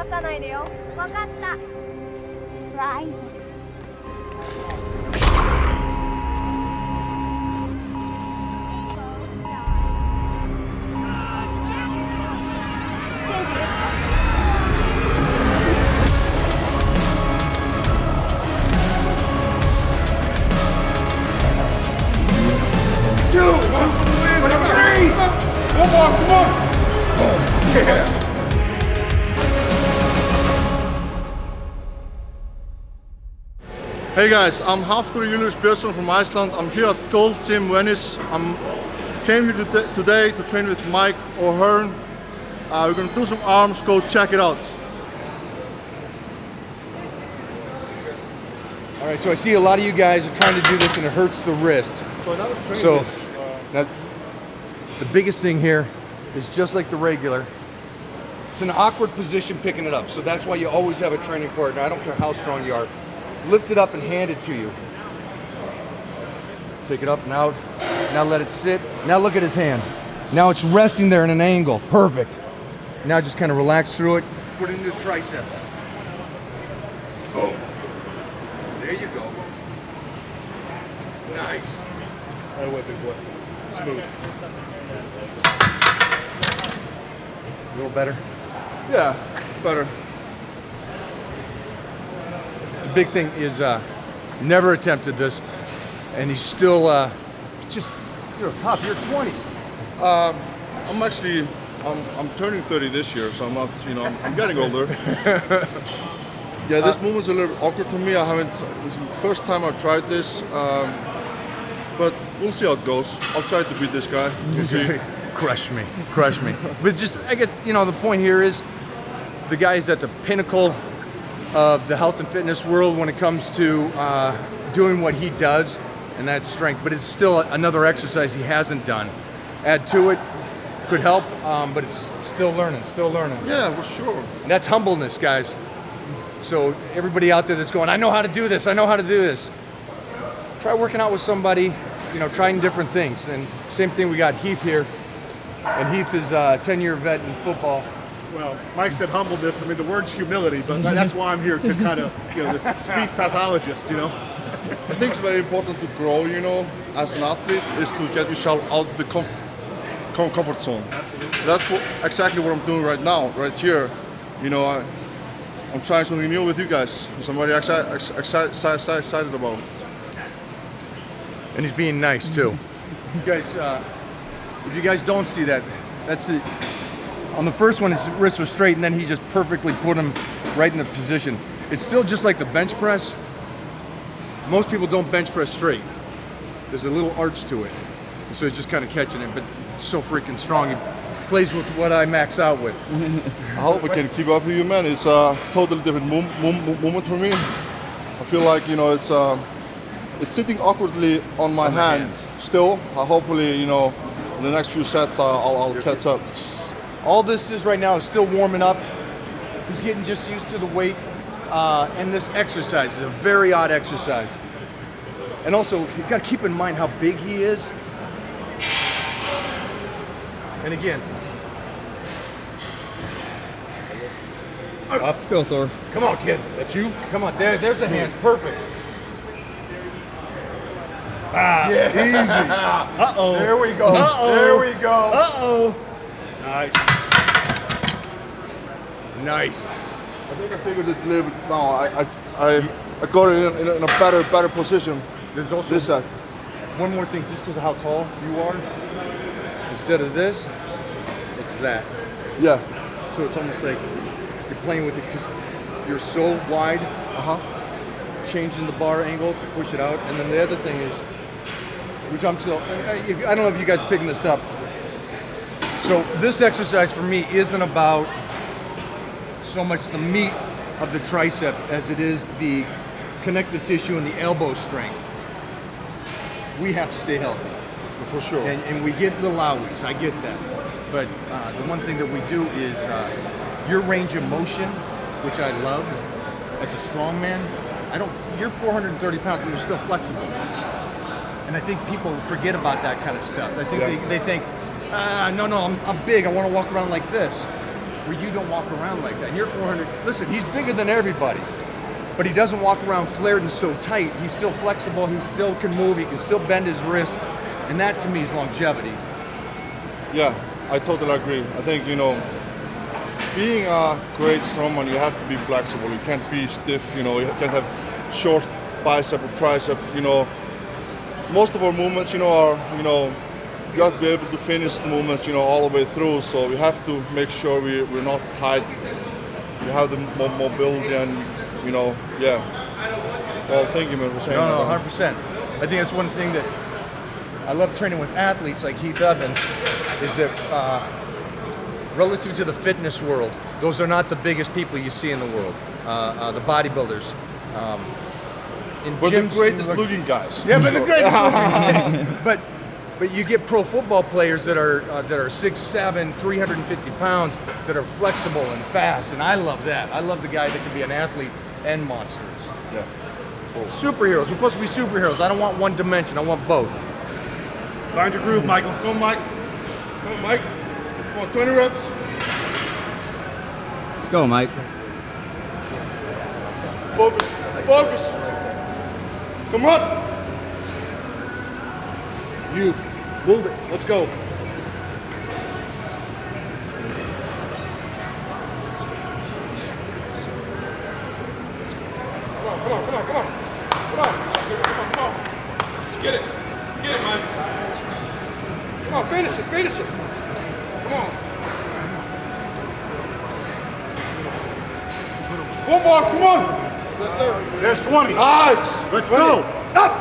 さないでよ。わかった。Right. Come on! Oh, yeah. Hey guys, I'm Thor Björnsson from Iceland. I'm here at Gold Gym Venice. Came here today to train with Mike O'Hearn. We're gonna do some arms, go check it out. All right, so I see a lot of you guys are trying to do this and it hurts the wrist. So now, the biggest thing here is just like the regular. It's an awkward position picking it up, so that's why you always have a training partner. I don't care how strong you are. Lift it up and hand it to you. Take it up and out. Now let it sit. Now look at his hand. Now it's resting there in an angle. Perfect. Now just kind of relax through it. Put it into the triceps. Boom. There you go. Nice. That way, big boy. Smooth. A little better? Yeah, better. The big thing is never attempted this, and he's still you're tough. You're 20s. I'm turning 30 this year, so I'm not, I'm getting older. Yeah, this movement's a little awkward to me. This is the first time I've tried this, but we'll see how it goes. I'll try to beat this guy. We'll see. Crush me. But just, I guess, the point here is the guy is at the pinnacle of the health and fitness world when it comes to doing what he does, and that's strength. But it's still another exercise he hasn't done. Add to it, could help, but it's still learning. Yeah, for sure. And that's humbleness, guys. So everybody out there that's going, I know how to do this, try working out with somebody, trying different things. And same thing, we got Heath here. And Heath is a 10-year vet in football. Well, Mike said humbleness. I mean, the word's humility, but that's why I'm here to kind of, the speak pathologist, I think it's very important to grow, as an athlete, is to get yourself out of the comfort zone. Absolutely. That's exactly what I'm doing right now, right here. I'm trying something new with you guys. So I'm very excited about it. And he's being nice too. You guys, if you guys don't see that, that's it. On the first one, his wrists were straight, and then he just perfectly put him right in the position. It's still just like the bench press. Most people don't bench press straight. There's a little arch to it. So he's just kind of catching it, but so freaking strong. He plays with what I max out with. I hope I can keep up with you, man. It's a totally different moment for me. I feel like, it's sitting awkwardly on my hand still. Hopefully, in the next few sets, I'll catch up. All this is right now is still warming up. He's getting just used to the weight. And this exercise is a very odd exercise. And also, you've got to keep in mind how big he is. And again, up. Go, Thor. Come on, kid. That's you. Come on. There's the hands. Perfect. Yeah. Easy. Uh-oh. There we go. Uh-oh. There we go. Uh-oh. Nice. Nice. I think I figured it a little bit now. I got it in a better position. There's also this set. one more thing, just because of how tall you are. Instead of this, it's that. Yeah. So it's almost like you're playing with it because you're so wide. Changing the bar angle to push it out, and then the other thing is, which I'm still, I don't know if you guys are picking this up. So this exercise for me isn't about so much the meat of the tricep as it is the connective tissue and the elbow strength. We have to stay healthy. For sure. And we get little owies, I get that. But the one thing that we do is your range of motion, which I love as a strong man. You're 430 pounds, but you're still flexible. And I think people forget about that kind of stuff. I think they think, no, I'm big, I want to walk around like this. where you don't walk around like that. And you're 400. Listen, he's bigger than everybody, but he doesn't walk around flared and so tight. He's still flexible. He still can move. He can still bend his wrist, and that to me is longevity. Yeah, I totally agree. I think, you know, being a great strongman, you have to be flexible. You can't be stiff, you know, you can't have short bicep or tricep, you know. Most of our movements, you know, are, you know, you have to be able to finish the movements, you know, all the way through. So we have to make sure we're not tight. We have the mobility and, you know, yeah. Well, thank you, man, for saying No, that. 100%. I think that's one thing that I love training with athletes like Heath Evans, is that relative to the fitness world, those are not the biggest people you see in the world. The bodybuilders. But the gyms, greatest looking guys. Yeah, but the greatest looking. But you get pro football players that are 6'7", 350 pounds, that are flexible and fast, and I love that. I love the guy that can be an athlete and monstrous. Yeah. Superheroes. We're supposed to be superheroes. I don't want one dimension. I want both. Find your groove, Michael. Come on, Mike. Come on, Mike. Come on, 20 reps. Let's go, Mike. Focus. Focus. Come on. You move it. Let's go. Come on. Let's get it, man. Come on, finish it. Come on. One more, come on. Yes, sir. There's 20. Nice. Let's go. Up.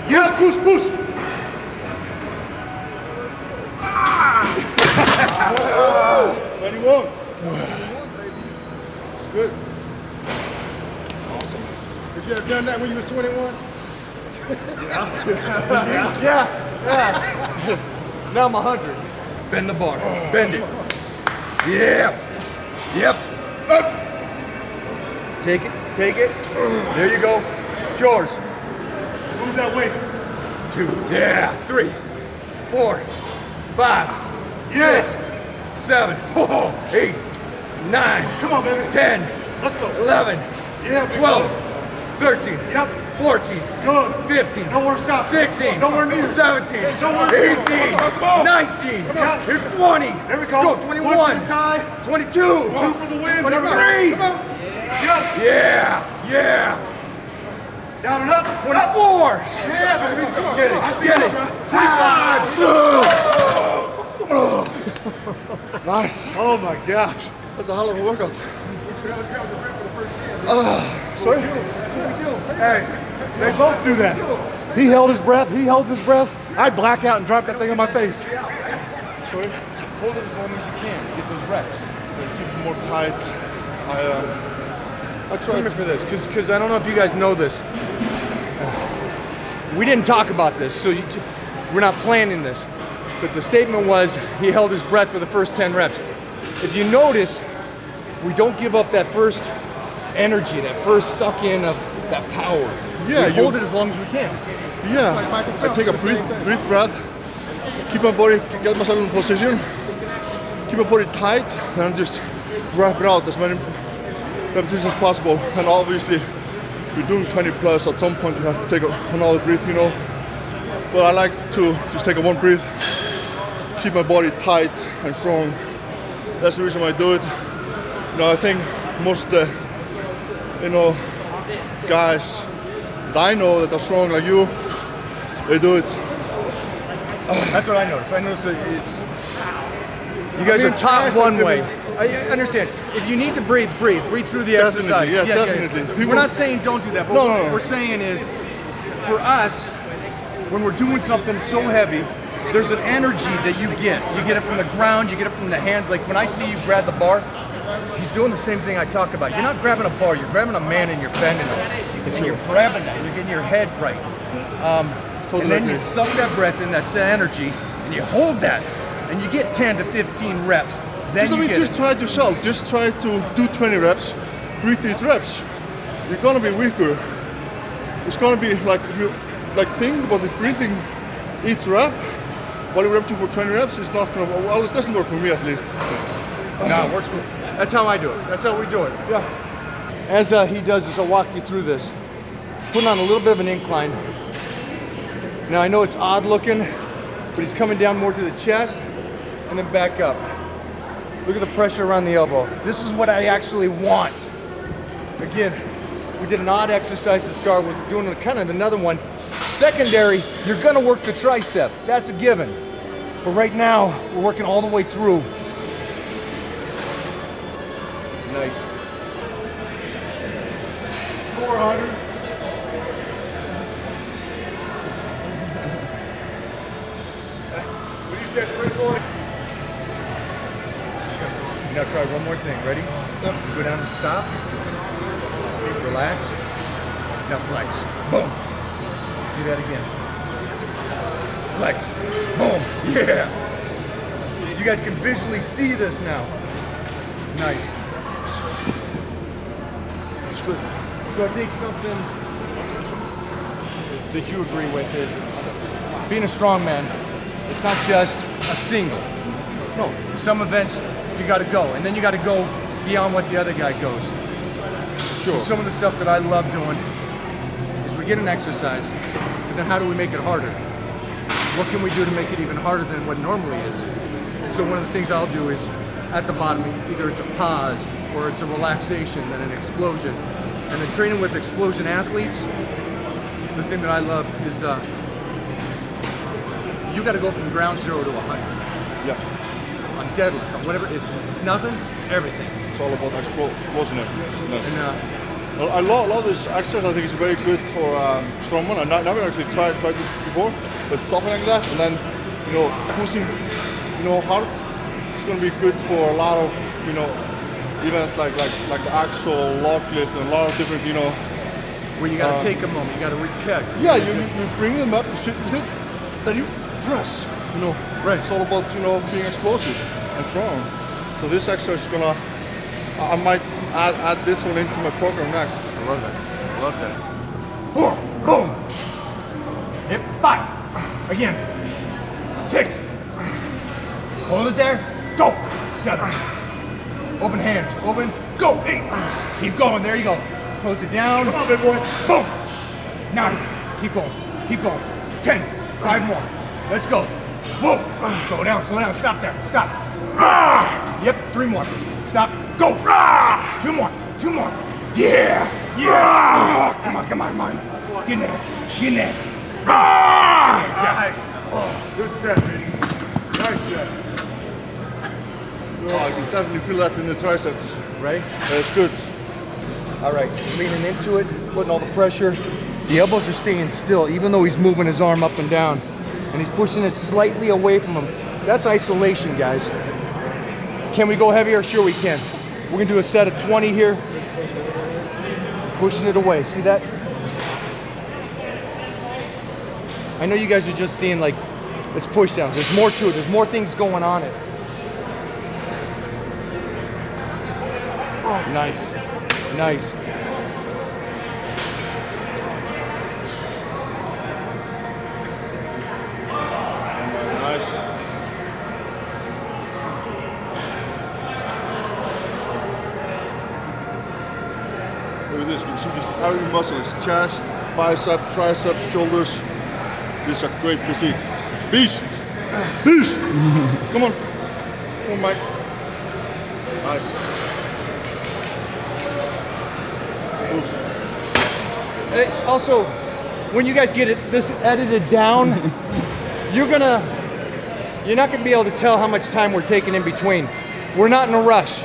Yes, push. 21. Good. Awesome. Did you ever done that when you was 21? Yeah. Now I'm 100. Bend the bar. Bend it. Yeah. Yep. Up. Take it. There you go. It's yours. Move that way. 2. Yeah. 3, 4, 5, Yeah. 6, 7, 8, 9. Come on, baby. 10. Let's go. 11. Yeah, baby. 12. 13. Yep. 14. Good. 15. Nowhere to stop. 16. Nowhere near. 17. Nowhere 18. Come on. 19. on. Here's 20. There we go. Go. One 21. for the tie. 22. 2 for the win. 23. Come on. Yep. Yeah. Down and up. 24. Yeah, baby. Come on. Get it. I see Get this, it. right? 25. Nice. Oh my gosh. That's a hell of a workout. Sorry? Hey, they both do that. He held his breath. He holds his breath. I black out and drop that thing on my face. Sorry? Hold it as long as you can. Get those reps. It keeps more tight. I Come tried here for this, because I don't know if you guys know this. We didn't talk about this, so we're not planning this. But the statement was he held his breath for the first 10 reps. If you notice, we don't give up that first energy, that first suck in of that power. Yeah, we hold it as long as we can. Yeah, I take a brief breath, keep my body, get myself in position, keep my body tight, and just wrap it out as many repetitions as possible. And obviously, you're doing 20 plus, at some point you have to take another breath, you know. But I like to just take a one breath, keep my body tight and strong. That's the reason why I do it. You know, I think most of the, you know, guys that I know that are strong like you, they do it. That's what I noticed. I noticed that it's, you guys are taught one way. I understand. If you need to breathe through the Definitely, exercise. yeah, Yes, definitely. yes. People- We're not saying don't do that, but No, what no. we're saying is, for us, when we're doing something so heavy, there's an energy that you get. You get it from the ground, you get it from the hands. Like when I see you grab the bar, he's doing the same thing I talk about. You're not grabbing a bar, you're grabbing a man and you're bending him. And you're grabbing that, you're getting your head right. And then you suck that breath in, that's the energy, and you hold that, and you get 10 to 15 reps. Then Just try it yourself. Just try to do 20 reps, breathe 8 reps. You're gonna be weaker. It's gonna be like, if you like think about the breathing each rep, what you're up to for 20 reps is not gonna, well, it doesn't work for me at least. No, it works for, that's how I do it. That's how we do it. Yeah. As he does this, I'll walk you through this. Putting on a little bit of an incline. Now I know it's odd looking, but he's coming down more to the chest and then back up. Look at the pressure around the elbow. This is what I actually want. Again, we did an odd exercise to start with, doing kind of another one. Secondary, you're gonna work the tricep. That's a given. But right now, we're working all the way through. Nice. 400. What you said, 340? Now try one more thing. Ready? Go down and stop. Relax. Now flex. Boom. Do that again. Flex. Boom. Yeah. You guys can visually see this now. Nice. It's good. So I think something that you agree with is being a strongman, it's not just a single. No, some events you got to go, and then you got to go beyond what the other guy goes. Sure. So some of the stuff that I love doing is we get an exercise, and then how do we make it harder? What can we do to make it even harder than what normally is? And so one of the things I'll do is at the bottom, either it's a pause or it's a relaxation, then an explosion. And then training with explosion athletes, the thing that I love is you got to go from ground zero to 100. Yeah. On deadlift, on whatever, it's nothing, everything. It's all about explosion. Nice. And Well, I love this exercise. I think it's very good for strongman. I've never actually tried this before, but stopping like that and then pushing hard, it's going to be good for a lot of events like the axle, log lift, and a lot of different where you got to take a moment, you got to re-kick. Yeah, you bring them up, you sit with it, then you press. Right. It's all about being explosive and strong. So this exercise is gonna. I might add this one into my program next. I love that. I love that. 4, boom. Hip 5. Again. 6. Hold it there. Go. 7. Open hands. Open. Go. 8. Keep going. There you go. Close it down. Come on, big boy. Boom. 9. Keep going. Keep going. 10. 5 more. Let's go. Whoa. Slow down. Slow down. Stop there. Stop. Yep. 3 more. Stop. Go. 2 more. 2 more. Yeah. Yeah. Come on. Come on. Come on. Get nasty. Get nasty. Nice. Oh, good set, baby. Nice set. Oh, I can definitely feel that in the triceps. Right? That's good. All right. Leaning into it, putting all the pressure. The elbows are staying still, even though he's moving his arm up and down. And he's pushing it slightly away from him. That's isolation, guys. Can we go heavier? Sure we can. We're gonna do a set of 20 here. Pushing it away, see that? I know you guys are just seeing like, it's push downs. There's more to it, there's more things going on it. Oh, nice, nice. Look at this, you can see just every muscle, it's chest, bicep, triceps, shoulders. This is a great physique. Beast! Beast! Come on. Come on, Mike. Nice. Oof. Hey, also, when you guys get this edited down, you're not gonna be able to tell how much time we're taking in between. We're not in a rush.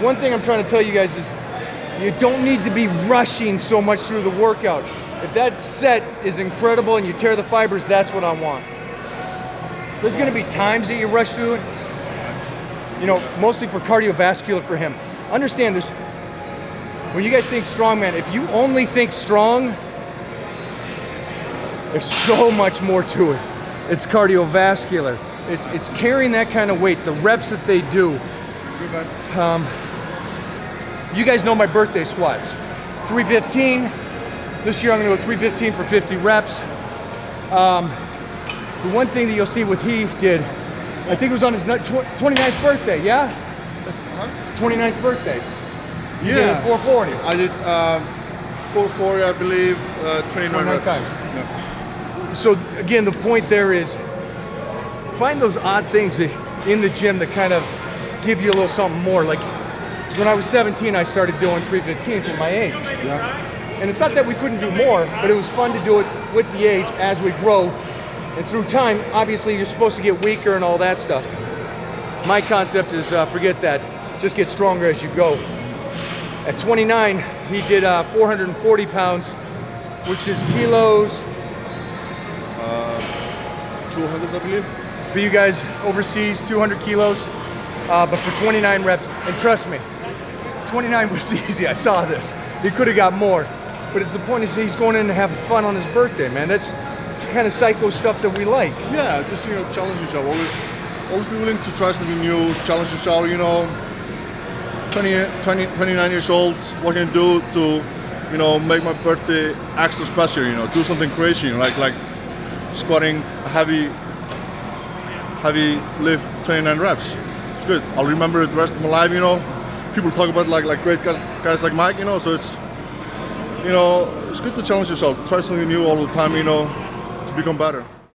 One thing I'm trying to tell you guys is you don't need to be rushing so much through the workout. If that set is incredible and you tear the fibers, that's what I want. There's gonna be times that you rush through it, mostly for cardiovascular for him. Understand this, when you guys think strongman, if you only think strong, there's so much more to it. It's cardiovascular. It's carrying that kind of weight, the reps that they do. You guys know my birthday squats. 315. This year I'm gonna go 315 for 50 reps. The one thing that you'll see what he did, I think it was on his 29th birthday, yeah? 29th birthday. You did it 440. I did 440, I believe, 29 29 reps. times. Yeah. So again, the point there is find those odd things in the gym that kind of give you a little something more. Like 'cause when I was 17, I started doing 315s at my age. Yeah. And it's not that we couldn't do more, but it was fun to do it with the age as we grow. And through time, obviously you're supposed to get weaker and all that stuff. My concept is forget that. Just get stronger as you go. At 29, he did 440 pounds, which is kilos. 200, I believe. For you guys overseas, 200 kilos, but for 29 reps. And trust me, 29 was easy. I saw this. He could have got more, but it's the point is he's going in and having fun on his birthday, man. That's the kind of psycho stuff that we like. Yeah, just challenge yourself. Always be willing to try something new. Challenge yourself. 29 years old. What can I do to, make my birthday extra special? Do something crazy. Like squatting heavy lift 29 reps. It's good. I'll remember it the rest of my life. People talk about like great guys like Mike. So it's it's good to challenge yourself. Try something new all the time. To become better.